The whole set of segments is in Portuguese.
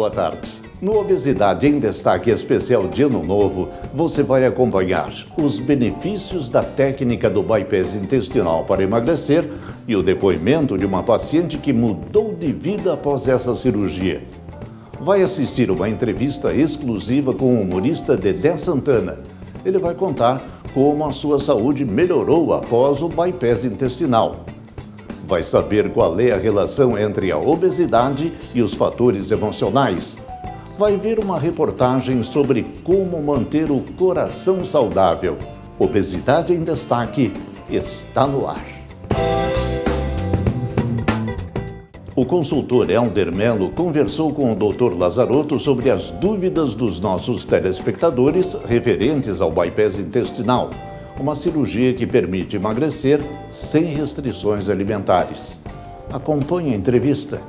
boa tarde. No Obesidade em Destaque Especial de Ano Novo, você vai acompanhar os benefícios da técnica do bypass intestinal para emagrecer e o depoimento de uma paciente que mudou de vida após essa cirurgia. Vai assistir uma entrevista exclusiva com o humorista Dedé Santana. Ele vai contar como a sua saúde melhorou após o bypass intestinal. Vai saber qual é a relação entre a obesidade e os fatores emocionais. Vai ver uma reportagem sobre como manter o coração saudável. Obesidade em Destaque está no ar. O consultor Helder Melo conversou com o Dr. Lazarotto sobre as dúvidas dos nossos telespectadores referentes ao bypass intestinal, uma cirurgia que permite emagrecer sem restrições alimentares. Acompanhe a entrevista.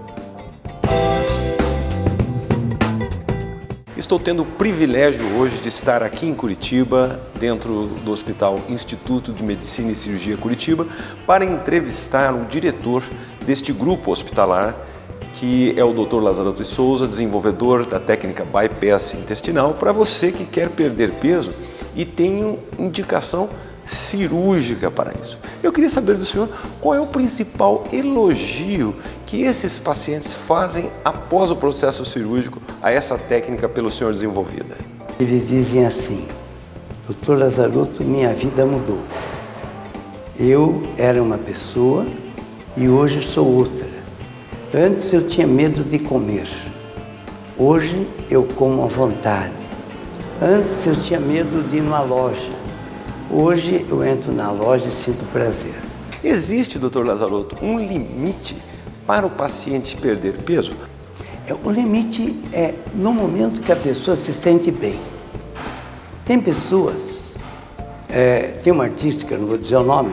Estou tendo o privilégio hoje de estar aqui em Curitiba, dentro do Hospital Instituto de Medicina e Cirurgia Curitiba, para entrevistar o diretor deste grupo hospitalar, que é o Dr. Lazarotto de Souza, desenvolvedor da técnica bypass intestinal, para você que quer perder peso e tem indicação cirúrgica para isso. Eu queria saber do senhor qual é o principal elogio que esses pacientes fazem após o processo cirúrgico a essa técnica pelo senhor desenvolvida. Eles dizem assim: Dr. Lazarotto, minha vida mudou. Eu era uma pessoa e hoje sou outra. Antes eu tinha medo de comer. Hoje eu como à vontade. Antes eu tinha medo de ir numa loja. Hoje eu entro na loja e sinto prazer. Existe, Dr. Lazarotto, um limite para o paciente perder peso? O limite é no momento que a pessoa se sente bem. Tem pessoas, tem uma artista, que eu não vou dizer o nome,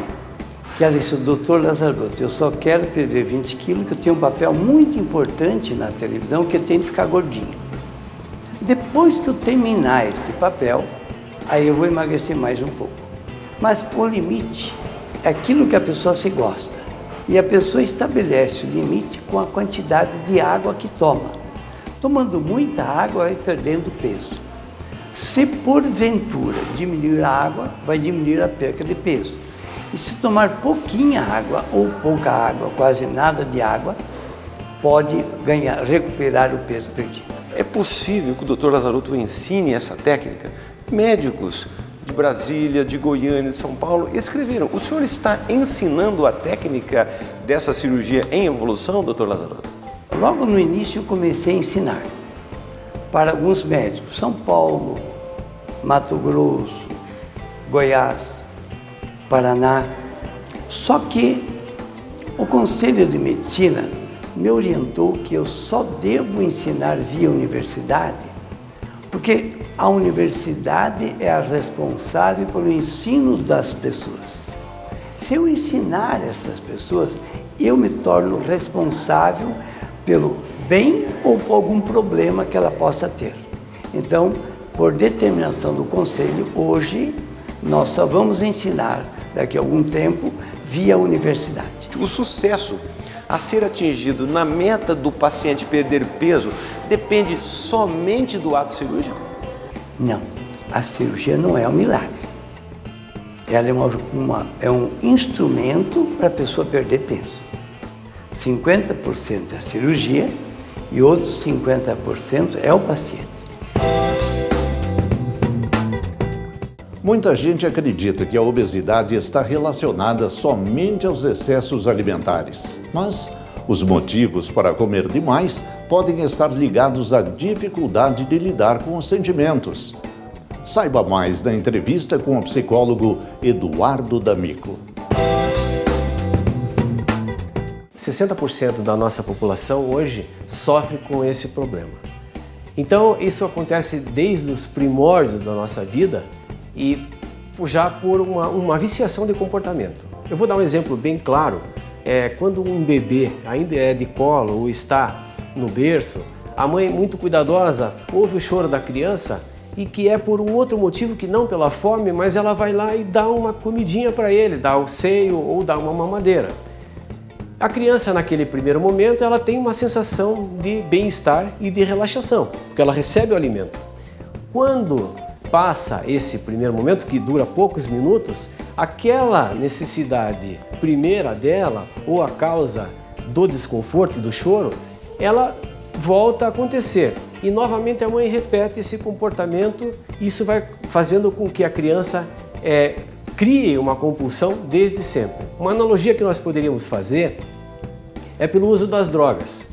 que ela disse: Dr. Lazarotto, eu só quero perder 20 quilos, que eu tenho um papel muito importante na televisão, que eu tenho que ficar gordinho. Depois que eu terminar esse papel, aí eu vou emagrecer mais um pouco. Mas o limite é aquilo que a pessoa se gosta. E a pessoa estabelece o limite com a quantidade de água que toma. Tomando muita água, vai perdendo peso. Se porventura diminuir a água, vai diminuir a perca de peso. E se tomar pouquinha água ou pouca água, quase nada de água, pode recuperar o peso perdido. É possível que o Dr. Lazarotto ensine essa técnica? Médicos de Brasília, de Goiânia, de São Paulo escreveram. O senhor está ensinando a técnica dessa cirurgia em evolução, Dr. Lazarotto? Logo no início eu comecei a ensinar para alguns médicos, São Paulo, Mato Grosso, Goiás, Paraná. Só que o Conselho de Medicina me orientou que eu só devo ensinar via universidade, porque a universidade é a responsável pelo ensino das pessoas. Se eu ensinar essas pessoas, eu me torno responsável pelo bem ou por algum problema que ela possa ter. Então, por determinação do Conselho, hoje nós só vamos ensinar, daqui a algum tempo, via universidade. O sucesso a ser atingido na meta do paciente perder peso depende somente do ato cirúrgico? Não, a cirurgia não é um milagre. Ela é um instrumento para a pessoa perder peso. 50% é a cirurgia e outros 50% é o paciente. Muita gente acredita que a obesidade está relacionada somente aos excessos alimentares, mas os motivos para comer demais podem estar ligados à dificuldade de lidar com os sentimentos. Saiba mais na entrevista com o psicólogo Eduardo D'Amico. 60% da nossa população hoje sofre com esse problema. Então, isso acontece desde os primórdios da nossa vida e já por uma viciação de comportamento. Eu vou dar um exemplo bem claro. Quando um bebê ainda é de colo ou está no berço, a mãe, muito cuidadosa, ouve o choro da criança e que é por um outro motivo que não pela fome, mas ela vai lá e dá uma comidinha para ele, dá o seio ou dá uma mamadeira. A criança, naquele primeiro momento, ela tem uma sensação de bem-estar e de relaxação, porque ela recebe o alimento. Quando passa esse primeiro momento, que dura poucos minutos, aquela necessidade primeira dela, ou a causa do desconforto e do choro, ela volta a acontecer. E novamente a mãe repete esse comportamento, isso vai fazendo com que a criança crie uma compulsão desde sempre. Uma analogia que nós poderíamos fazer é pelo uso das drogas,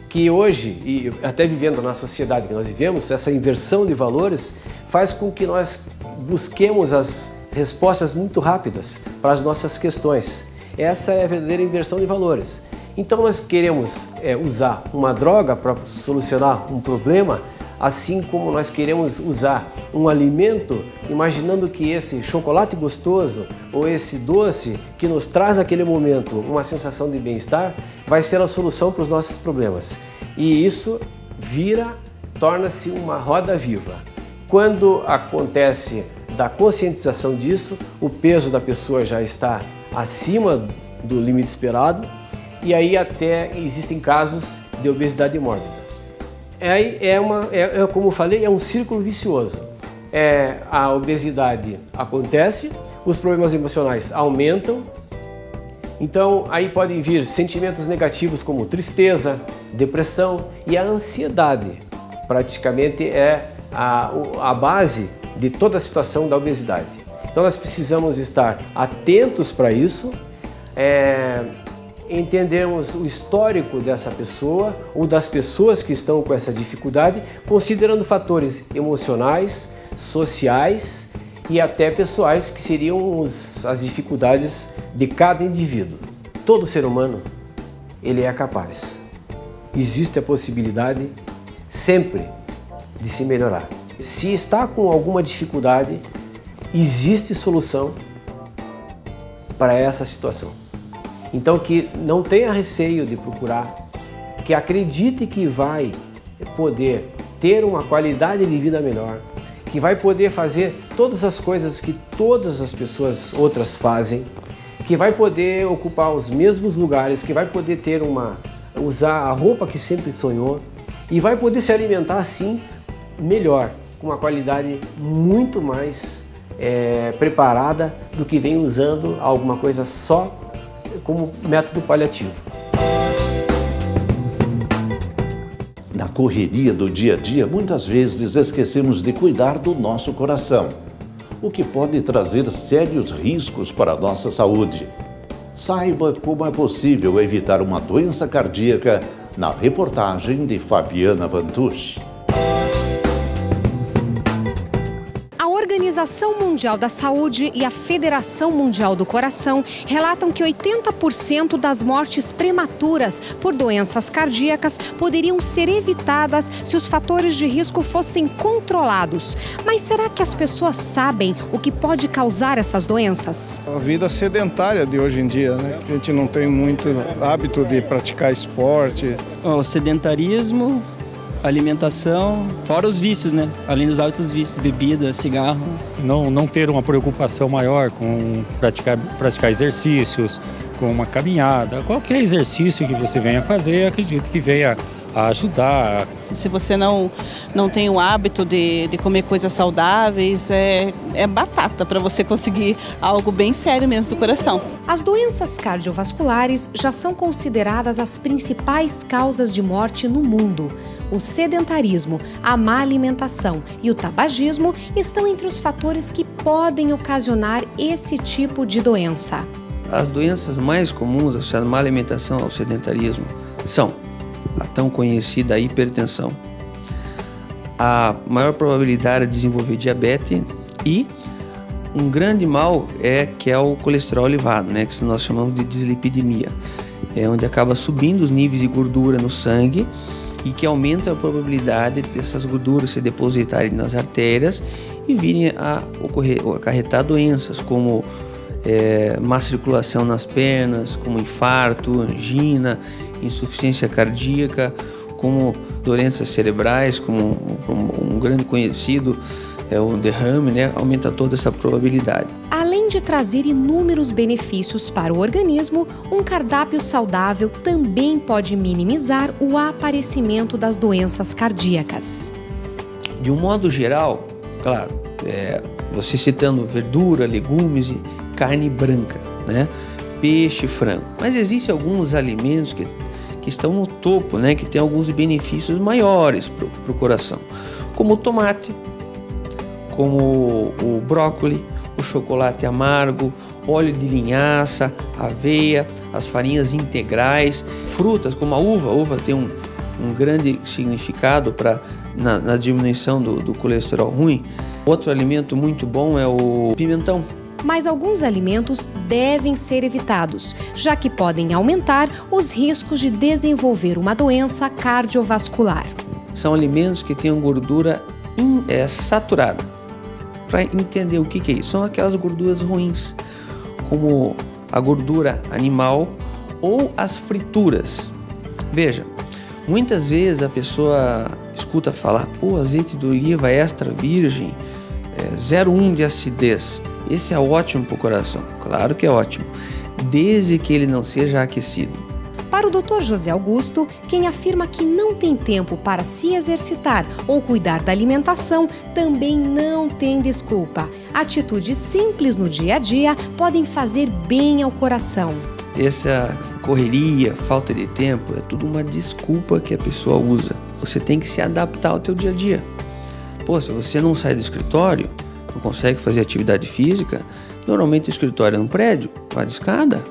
que hoje, e até vivendo na sociedade que nós vivemos, essa inversão de valores faz com que nós busquemos as respostas muito rápidas para as nossas questões. Essa é a verdadeira inversão de valores. Então nós queremos usar uma droga para solucionar um problema, assim como nós queremos usar um alimento, imaginando que esse chocolate gostoso ou esse doce que nos traz naquele momento uma sensação de bem-estar vai ser a solução para os nossos problemas. E isso torna-se uma roda viva. Quando acontece da conscientização disso, o peso da pessoa já está acima do limite esperado e aí até existem casos de obesidade mórbida. Como eu falei, é um círculo vicioso. A obesidade acontece, os problemas emocionais aumentam, então aí podem vir sentimentos negativos como tristeza, depressão e a ansiedade. Praticamente é a base de toda a situação da obesidade. Então nós precisamos estar atentos para isso, entendermos o histórico dessa pessoa ou das pessoas que estão com essa dificuldade, considerando fatores emocionais, sociais e até pessoais, que seriam as dificuldades de cada indivíduo. Todo ser humano, ele é capaz. Existe a possibilidade sempre de se melhorar. Se está com alguma dificuldade, existe solução para essa situação. Então que não tenha receio de procurar, que acredite que vai poder ter uma qualidade de vida melhor, que vai poder fazer todas as coisas que todas as pessoas outras fazem, que vai poder ocupar os mesmos lugares, que vai poder usar a roupa que sempre sonhou e vai poder se alimentar assim melhor, com uma qualidade muito mais preparada do que vem usando alguma coisa só como método paliativo. Na correria do dia a dia, muitas vezes esquecemos de cuidar do nosso coração, o que pode trazer sérios riscos para a nossa saúde. Saiba como é possível evitar uma doença cardíaca na reportagem de Fabiana Vantuch. A Organização Mundial da Saúde e a Federação Mundial do Coração relatam que 80% das mortes prematuras por doenças cardíacas poderiam ser evitadas se os fatores de risco fossem controlados. Mas será que as pessoas sabem o que pode causar essas doenças? A vida sedentária de hoje em dia, né? A gente não tem muito hábito de praticar esporte. O sedentarismo, alimentação, fora os vícios, né? Além dos hábitos vícios, bebida, cigarro. Não ter uma preocupação maior com praticar exercícios, com uma caminhada, qualquer exercício que você venha fazer, acredito que venha a ajudar. Se você não tem o hábito de comer coisas saudáveis, é batata para você conseguir algo bem sério mesmo do coração. As doenças cardiovasculares já são consideradas as principais causas de morte no mundo. O sedentarismo, a má alimentação e o tabagismo estão entre os fatores que podem ocasionar esse tipo de doença. As doenças mais comuns associadas à má alimentação ao sedentarismo são a tão conhecida hipertensão, a maior probabilidade de desenvolver diabetes e um grande mal que é o colesterol elevado, né, que nós chamamos de dislipidemia, onde acaba subindo os níveis de gordura no sangue e que aumenta a probabilidade dessas gorduras se depositarem nas artérias e virem a acarretar doenças como má circulação nas pernas, como infarto, angina, insuficiência cardíaca, como doenças cerebrais, como um grande conhecido é o derrame, né? Aumenta toda essa probabilidade. Além além de trazer inúmeros benefícios para o organismo, um cardápio saudável também pode minimizar o aparecimento das doenças cardíacas. De um modo geral, claro, você citando verdura, legumes e carne branca, né? Peixe, frango. Mas existem alguns alimentos que estão no topo, né? Que tem alguns benefícios maiores para o coração, como o tomate, como o brócolis, o chocolate amargo, óleo de linhaça, aveia, as farinhas integrais, frutas como a uva. A uva tem um grande significado na diminuição do colesterol ruim. Outro alimento muito bom é o pimentão. Mas alguns alimentos devem ser evitados, já que podem aumentar os riscos de desenvolver uma doença cardiovascular. São alimentos que têm gordura saturada. Para entender o que é isso, são aquelas gorduras ruins, como a gordura animal ou as frituras. Veja, muitas vezes a pessoa escuta falar, azeite de oliva extra virgem, 0,1 de acidez. Esse é ótimo para o coração, claro que é ótimo, desde que ele não seja aquecido. Para o Dr. José Augusto, quem afirma que não tem tempo para se exercitar ou cuidar da alimentação, também não tem desculpa. Atitudes simples no dia a dia podem fazer bem ao coração. Essa correria, falta de tempo, é tudo uma desculpa que a pessoa usa. Você tem que se adaptar ao teu dia a dia. Se você não sai do escritório, não consegue fazer atividade física, normalmente o escritório é num prédio, vá de escada,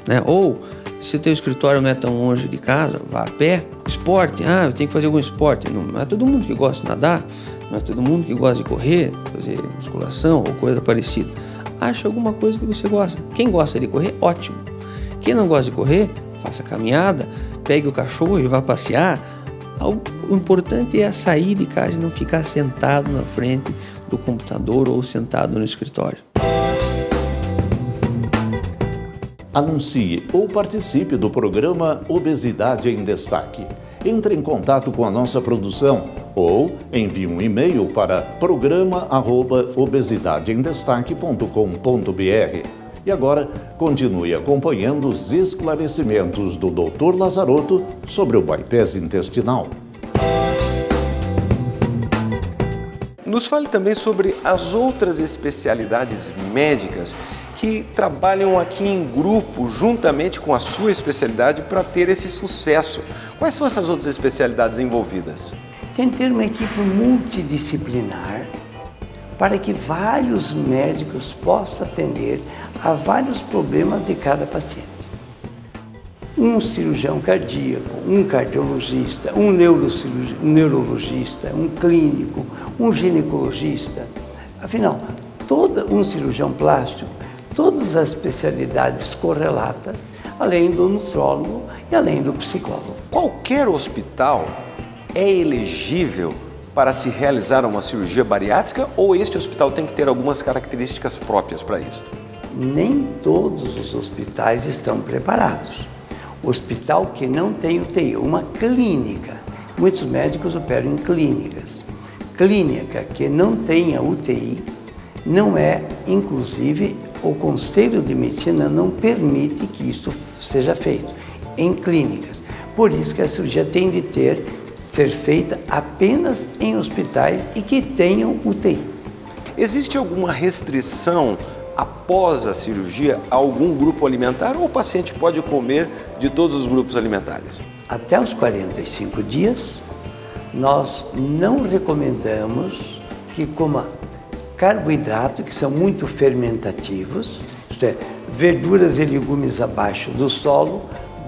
né? Ou se o teu escritório não é tão longe de casa, vá a pé. Esporte, eu tenho que fazer algum esporte. Não é todo mundo que gosta de nadar, não é todo mundo que gosta de correr, fazer musculação ou coisa parecida. Acha alguma coisa que você gosta. Quem gosta de correr, ótimo. Quem não gosta de correr, faça caminhada, pegue o cachorro e vá passear. O importante é sair de casa e não ficar sentado na frente do computador ou sentado no escritório. Anuncie ou participe do programa Obesidade em Destaque. Entre em contato com a nossa produção ou envie um e-mail para programa@obesidadeemdestaque.com.br. E agora, continue acompanhando os esclarecimentos do Dr. Lazarotto sobre o bypass intestinal. Nos fale também sobre as outras especialidades médicas que trabalham aqui em grupo, juntamente com a sua especialidade, para ter esse sucesso. Quais são essas outras especialidades envolvidas? Tem que ter uma equipe multidisciplinar para que vários médicos possam atender a vários problemas de cada paciente. Um cirurgião cardíaco, um cardiologista, um neurologista, um clínico, um ginecologista, afinal, um cirurgião plástico, todas as especialidades correlatas, além do nutrólogo e além do psicólogo. Qualquer hospital é elegível para se realizar uma cirurgia bariátrica ou este hospital tem que ter algumas características próprias para isso? Nem todos os hospitais estão preparados. Hospital que não tem UTI, uma clínica. Muitos médicos operam em clínicas. Clínica que não tenha UTI, não é, inclusive, o Conselho de Medicina não permite que isso seja feito em clínicas. Por isso que a cirurgia tem de ser feita apenas em hospitais e que tenham UTI. Existe alguma restrição após a cirurgia a algum grupo alimentar ou o paciente pode comer de todos os grupos alimentares? Até os 45 dias, nós não recomendamos que coma carboidrato, que são muito fermentativos, isto é, verduras e legumes abaixo do solo,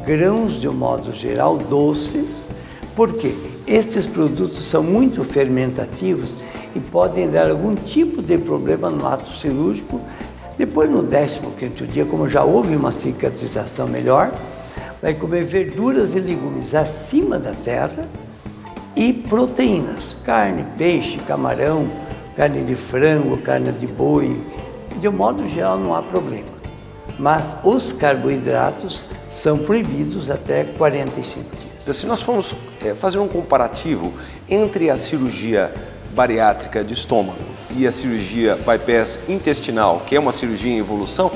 grãos de um modo geral, doces, porque esses produtos são muito fermentativos e podem dar algum tipo de problema no ato cirúrgico. Depois, no 15º dia, como já houve uma cicatrização melhor, vai comer verduras e legumes acima da terra e proteínas, carne, peixe, camarão, carne de frango, carne de boi. De um modo geral, não há problema. Mas os carboidratos são proibidos até 45 dias. Se nós formos fazer um comparativo entre a cirurgia bariátrica de estômago e a cirurgia bypass intestinal, que é uma cirurgia em evolução,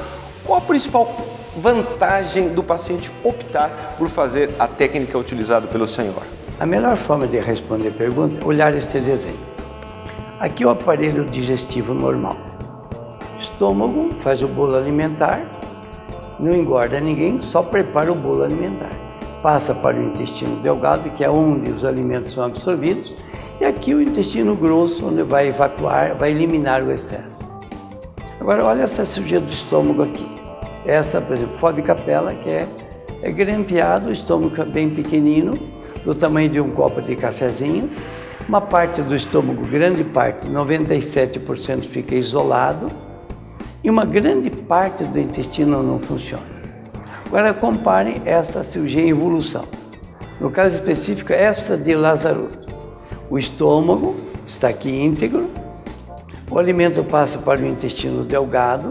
qual a principal vantagem do paciente optar por fazer a técnica utilizada pelo senhor? A melhor forma de responder a pergunta é olhar esse desenho. Aqui é o aparelho digestivo normal. Estômago faz o bolo alimentar, não engorda ninguém, só prepara o bolo alimentar. Passa para o intestino delgado, que é onde os alimentos são absorvidos, e aqui o intestino grosso, onde vai evacuar, vai eliminar o excesso. Agora, olha essa cirurgia do estômago aqui. Essa, por exemplo, Fábio Capella, que é grampeado, o estômago bem pequenino, do tamanho de um copo de cafezinho. Uma parte do estômago, grande parte, 97% fica isolado, e uma grande parte do intestino não funciona. Agora compare essa cirurgia em evolução. No caso específico, esta de Lazaroto. O estômago está aqui íntegro, o alimento passa para o intestino delgado,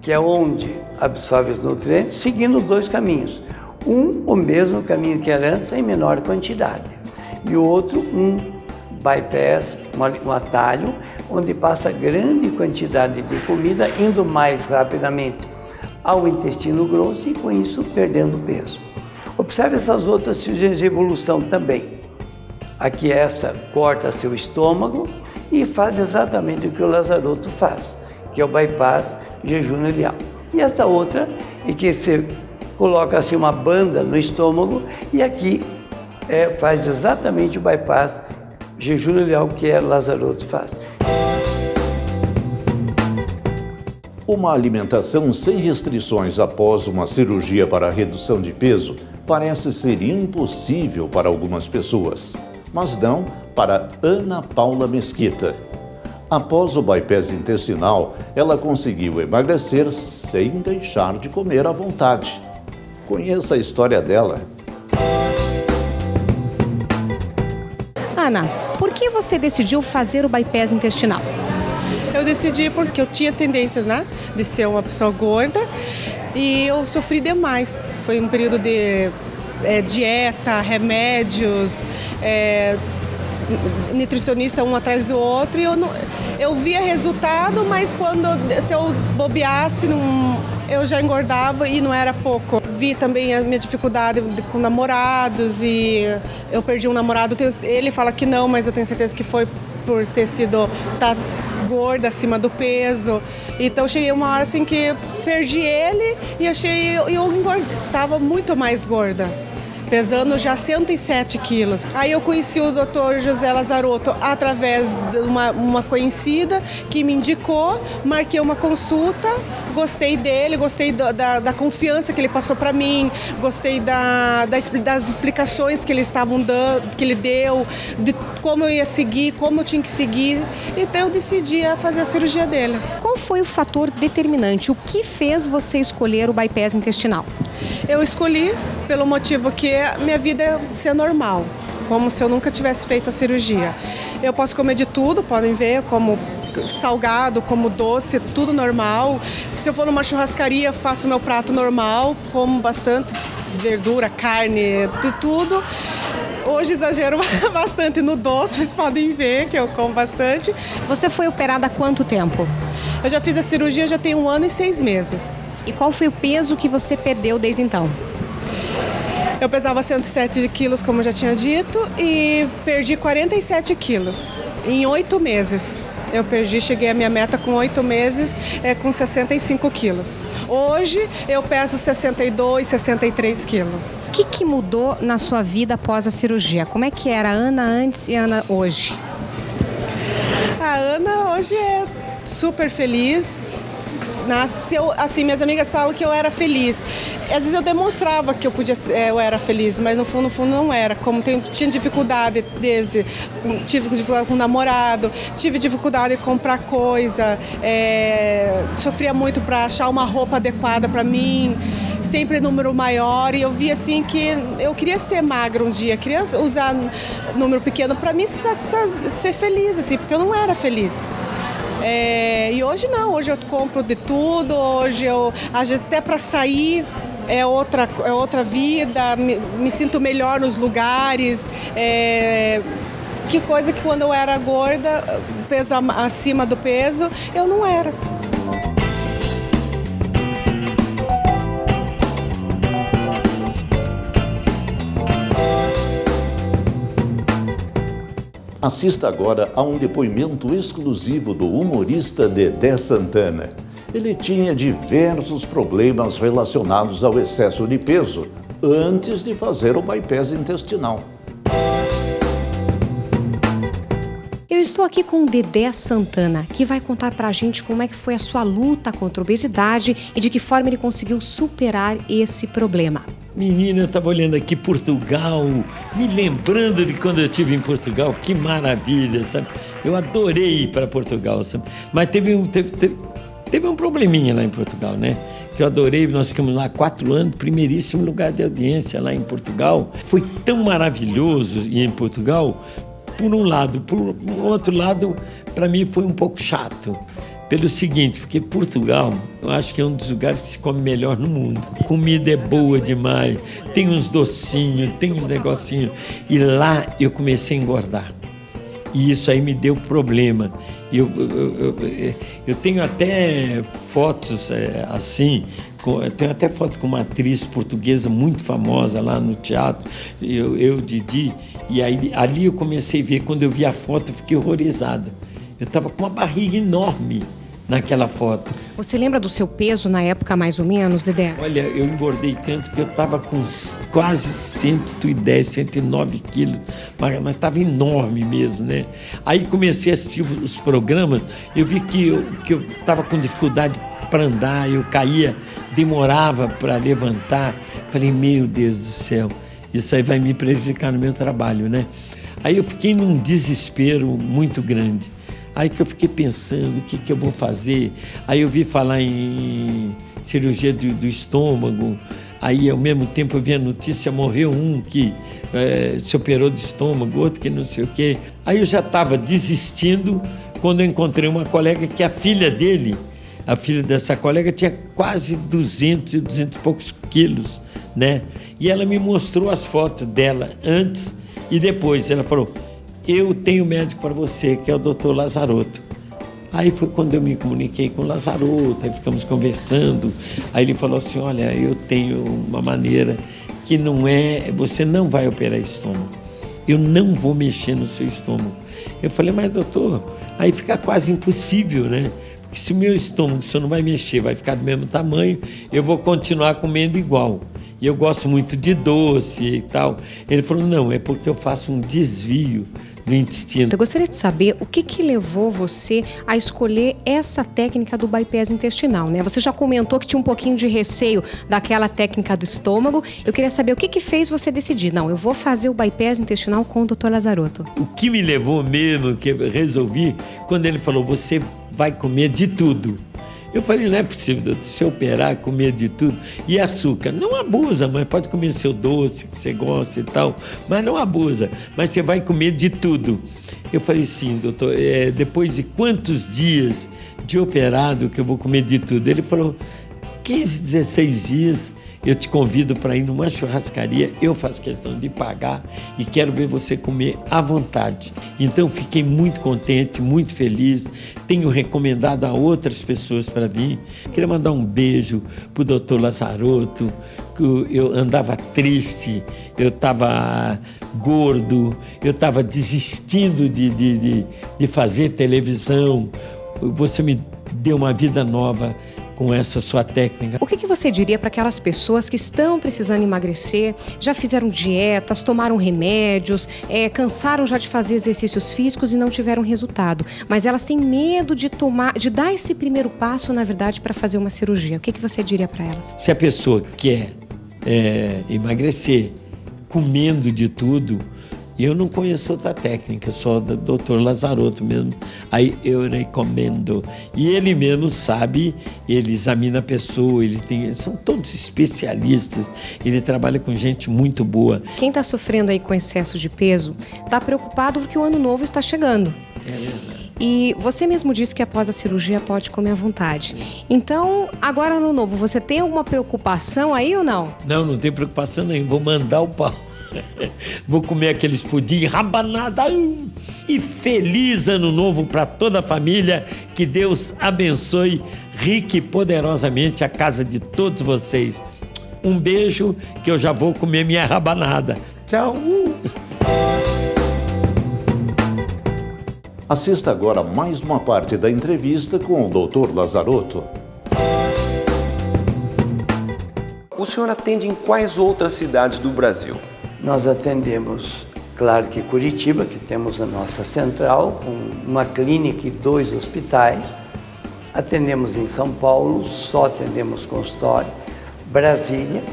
que é onde absorve os nutrientes, seguindo dois caminhos. O mesmo caminho que era antes, em menor quantidade. E o outro, um bypass, um atalho, onde passa grande quantidade de comida, indo mais rapidamente ao intestino grosso e, com isso, perdendo peso. Observe essas outras cirurgias de evolução também. Aqui esta corta seu estômago e faz exatamente o que o Lazaroto faz, que é o bypass jejum ileal. E esta outra é que você coloca assim uma banda no estômago e aqui faz exatamente o bypass jejum ileal que Lazaroto faz. Uma alimentação sem restrições após uma cirurgia para a redução de peso parece ser impossível para algumas pessoas, mas não para Ana Paula Mesquita. Após o bypass intestinal, ela conseguiu emagrecer sem deixar de comer à vontade. Conheça a história dela. Ana, por que você decidiu fazer o bypass intestinal? Eu decidi porque eu tinha tendência, né, de ser uma pessoa gorda e eu sofri demais. Foi um período de dieta, remédios, nutricionista um atrás do outro e eu via resultado, mas se eu bobeasse, eu já engordava e não era pouco. Vi também a minha dificuldade com namorados e eu perdi um namorado. Ele fala que não, mas eu tenho certeza que foi por ter sido gorda, acima do peso. Então cheguei uma hora assim que perdi ele e eu estava muito mais gorda, pesando já 107 quilos. Aí eu conheci o Dr. José Lazaroto através de uma conhecida que me indicou, marquei uma consulta, gostei dele, gostei da confiança que ele passou para mim, gostei das explicações que ele deu, de como eu ia seguir, como eu tinha que seguir. Então eu decidi fazer a cirurgia dele. Qual foi o fator determinante? O que fez você escolher o bypass intestinal? Eu escolhi pelo motivo que minha vida é ser normal, como se eu nunca tivesse feito a cirurgia. Eu posso comer de tudo, podem ver, como salgado, como doce, tudo normal. Se eu for numa churrascaria, faço meu prato normal, como bastante verdura, carne, de tudo. Hoje exagero bastante no doce, vocês podem ver que eu como bastante. Você foi operada há quanto tempo? Eu já fiz a cirurgia, já tem 1 ano e 6 meses. E qual foi o peso que você perdeu desde então? Eu pesava 107 quilos, como eu já tinha dito, e perdi 47 quilos em 8 meses. Eu cheguei à minha meta com 8 meses, com 65 quilos. Hoje eu peso 62, 63 quilos. O que mudou na sua vida após a cirurgia? Como é que era a Ana antes e a Ana hoje? A Ana hoje é super feliz. Assim, minhas amigas falam que eu era feliz. Às vezes eu demonstrava que eu era feliz, mas no fundo não era. Como tinha dificuldade tive dificuldade com o namorado, tive dificuldade em comprar coisa, sofria muito para achar uma roupa adequada para mim, sempre número maior, e eu via assim que eu queria ser magra um dia, queria usar número pequeno para mim ser feliz, assim, porque eu não era feliz. E hoje não, hoje eu compro de tudo, hoje até para sair é outra vida, me sinto melhor nos lugares, Que coisa que quando eu era gorda, peso acima do peso, eu não era. Assista agora a um depoimento exclusivo do humorista Dedé Santana. Ele tinha diversos problemas relacionados ao excesso de peso antes de fazer o bypass intestinal. Eu estou aqui com o Dedé Santana, que vai contar pra gente como é que foi a sua luta contra a obesidade e de que forma ele conseguiu superar esse problema. Menina, eu estava olhando aqui Portugal, me lembrando de quando eu estive em Portugal, que maravilha, sabe? Eu adorei ir para Portugal, sabe? Mas teve um probleminha lá em Portugal, né? Que eu adorei, nós ficamos lá 4 anos, primeiríssimo lugar de audiência lá em Portugal. Foi tão maravilhoso ir em Portugal, por um lado. Por outro lado, para mim foi um pouco chato. Pelo seguinte, porque Portugal, eu acho que é um dos lugares que se come melhor no mundo. Comida é boa demais, tem uns docinhos, tem uns negocinhos. E lá eu comecei a engordar. E isso aí me deu problema. Eu tenho até fotos assim, tenho até foto com uma atriz portuguesa muito famosa lá no teatro, Didi, e aí, ali eu comecei a ver, quando eu vi a foto eu fiquei horrorizada. Eu estava com uma barriga enorme naquela foto. Você lembra do seu peso na época, mais ou menos, Dedé? Olha, eu engordei tanto que eu estava com quase 110, 109 quilos, mas estava enorme mesmo, né? Aí comecei a assistir os programas, eu vi que eu estava com dificuldade para andar, eu caía, demorava para levantar. Falei, meu Deus do céu, isso aí vai me prejudicar no meu trabalho, né? Aí eu fiquei num desespero muito grande. Aí que eu fiquei pensando, o que eu vou fazer? Aí eu vi falar em cirurgia do estômago. Aí, ao mesmo tempo, eu vi a notícia, morreu um que se operou do estômago, outro que não sei o quê. Aí eu já estava desistindo quando eu encontrei uma colega que a filha dele, a filha dessa colega, tinha quase 200 e poucos quilos, né? E ela me mostrou as fotos dela antes e depois. Ela falou, eu tenho médico para você, que é o Dr. Lazarotto. Aí foi quando eu me comuniquei com o Lazarotto, aí ficamos conversando. Aí ele falou assim, olha, eu tenho uma maneira que você não vai operar estômago. Eu não vou mexer no seu estômago. Eu falei, mas doutor, aí fica quase impossível, né? Porque se o meu estômago, o senhor não vai mexer, vai ficar do mesmo tamanho, eu vou continuar comendo igual. E eu gosto muito de doce e tal. Ele falou, não, é porque eu faço um desvio do intestino. Eu gostaria de saber o que levou você a escolher essa técnica do bypass intestinal, né? Você já comentou que tinha um pouquinho de receio daquela técnica do estômago. Eu queria saber o que fez você decidir. Não, eu vou fazer o bypass intestinal com o Dr. Lazarotto. O que me levou mesmo, que eu resolvi, quando ele falou, você vai comer de tudo. Eu falei, não é possível, se operar, comer de tudo. E açúcar, não abusa, mas pode comer seu doce, que você gosta e tal, mas não abusa, mas você vai comer de tudo. Eu falei, sim, doutor, depois de quantos dias de operado que eu vou comer de tudo? Ele falou, 15, 16 dias, eu te convido para ir numa churrascaria, eu faço questão de pagar e quero ver você comer à vontade. Então fiquei muito contente, muito feliz, tenho recomendado a outras pessoas para vir. Queria mandar um beijo para o Dr. Lazarotto, que eu andava triste, eu estava gordo, eu estava desistindo de fazer televisão. Você me deu uma vida nova com essa sua técnica. O que você diria para aquelas pessoas que estão precisando emagrecer, já fizeram dietas, tomaram remédios, cansaram já de fazer exercícios físicos e não tiveram resultado, mas elas têm medo de dar esse primeiro passo, na verdade, para fazer uma cirurgia? O que você diria para elas? Se a pessoa quer emagrecer comendo de tudo, eu não conheço outra técnica, só do Dr. Lazarotto mesmo. Aí eu recomendo. E ele mesmo sabe, ele examina a pessoa, são todos especialistas, ele trabalha com gente muito boa. Quem está sofrendo aí com excesso de peso está preocupado porque o ano novo está chegando. É verdade. E você mesmo disse que após a cirurgia pode comer à vontade. Então, agora no novo, você tem alguma preocupação aí ou não? Não tem preocupação nenhuma, vou mandar o pau. Vou comer aqueles pudim rabanada. E feliz ano novo para toda a família. Que Deus abençoe rica e poderosamente a casa de todos vocês. Um beijo, que eu já vou comer minha rabanada. Tchau. Assista agora mais uma parte da entrevista com o Dr. Lazzaroto. O senhor atende em quais outras cidades do Brasil? Nós atendemos, claro que Curitiba, que temos a nossa central, com uma clínica e 2 hospitais. Atendemos em São Paulo, só atendemos consultório. Brasília,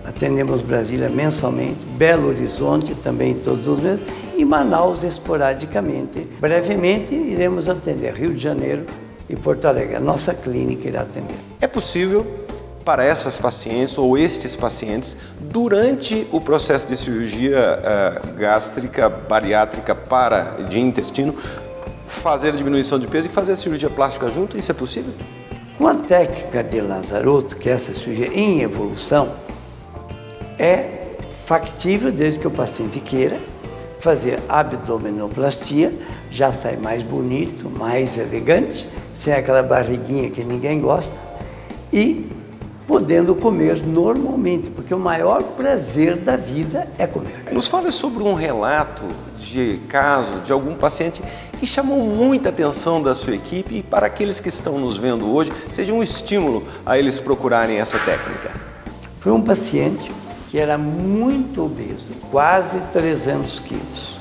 atendemos Brasília mensalmente. Belo Horizonte, também todos os meses. E Manaus, esporadicamente. Brevemente, iremos atender Rio de Janeiro e Porto Alegre. A nossa clínica irá atender. É possível para essas pacientes ou estes pacientes, durante o processo de cirurgia gástrica, bariátrica de intestino, fazer a diminuição de peso e fazer a cirurgia plástica junto? Isso é possível? Com a técnica de Lazzaroto, que é essa cirurgia em evolução, é factível desde que o paciente queira fazer abdominoplastia, já sai mais bonito, mais elegante, sem aquela barriguinha que ninguém gosta, e podendo comer normalmente, porque o maior prazer da vida é comer. Nos fale sobre um relato de caso de algum paciente que chamou muita atenção da sua equipe e para aqueles que estão nos vendo hoje, seja um estímulo a eles procurarem essa técnica. Foi um paciente que era muito obeso, quase 300 quilos.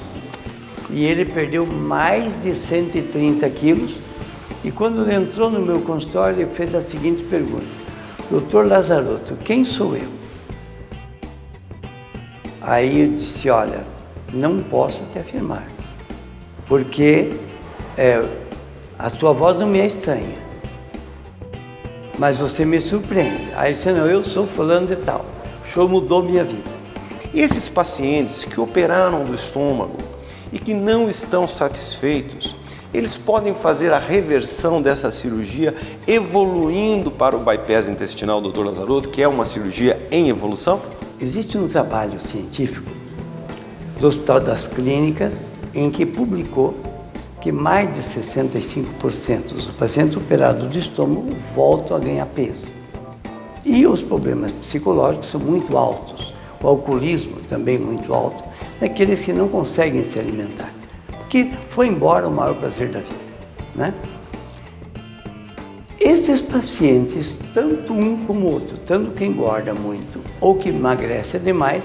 E ele perdeu mais de 130 quilos. E quando ele entrou no meu consultório, ele fez a seguinte pergunta: Dr. Lazzaroto, quem sou eu? Aí eu disse: olha, não posso te afirmar, porque a sua voz não me é estranha, mas você me surpreende. Aí disse: não, eu sou fulano de tal, o senhor mudou minha vida. E esses pacientes que operaram do estômago e que não estão satisfeitos, eles podem fazer a reversão dessa cirurgia evoluindo para o bypass intestinal, Dr. Lazzaroto, que é uma cirurgia em evolução? Existe um trabalho científico do Hospital das Clínicas em que publicou que mais de 65% dos pacientes operados de estômago voltam a ganhar peso. E os problemas psicológicos são muito altos, o alcoolismo também muito alto, daqueles que não conseguem se alimentar, que foi embora o maior prazer da vida, né? Esses pacientes, tanto um como o outro, tanto quem engorda muito ou que emagrece demais,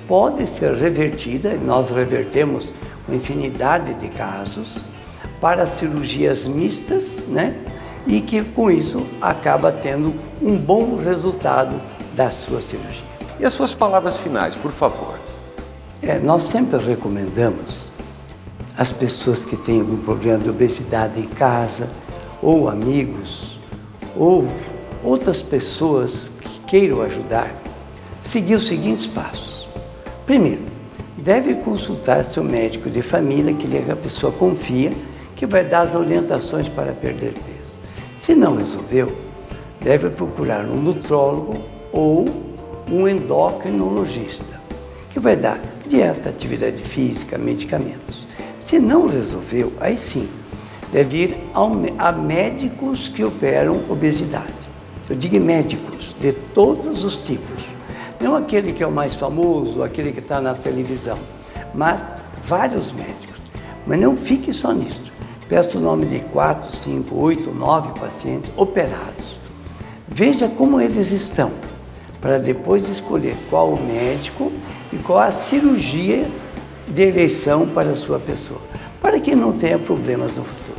pode ser revertida, e nós revertemos uma infinidade de casos, para cirurgias mistas, né? E que com isso acaba tendo um bom resultado da sua cirurgia. E as suas palavras finais, por favor? Nós sempre recomendamos as pessoas que têm algum problema de obesidade em casa, ou amigos, ou outras pessoas que queiram ajudar, seguir os seguintes passos. Primeiro, deve consultar seu médico de família, que a pessoa confia, que vai dar as orientações para perder peso. Se não resolveu, deve procurar um nutrólogo ou um endocrinologista, que vai dar dieta, atividade física, medicamentos. Se não resolveu, aí sim, deve ir a médicos que operam obesidade. Eu digo médicos de todos os tipos. Não aquele que é o mais famoso, aquele que está na televisão, mas vários médicos. Mas não fique só nisso. Peça o nome de 4, 5, 8, 9 pacientes operados. Veja como eles estão, para depois escolher qual o médico e qual a cirurgia de eleição para a sua pessoa, para que não tenha problemas no futuro.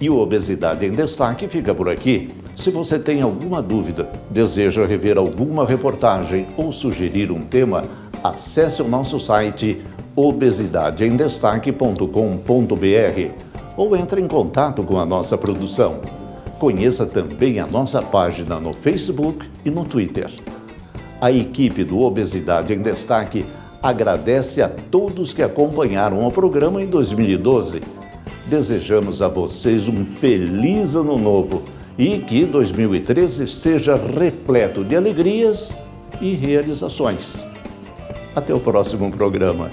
E o Obesidade em Destaque fica por aqui. Se você tem alguma dúvida, deseja rever alguma reportagem ou sugerir um tema, acesse o nosso site obesidadeemdestaque.com.br ou entre em contato com a nossa produção. Conheça também a nossa página no Facebook e no Twitter. A equipe do Obesidade em Destaque agradece a todos que acompanharam o programa em 2012. Desejamos a vocês um feliz ano novo e que 2013 seja repleto de alegrias e realizações. Até o próximo programa.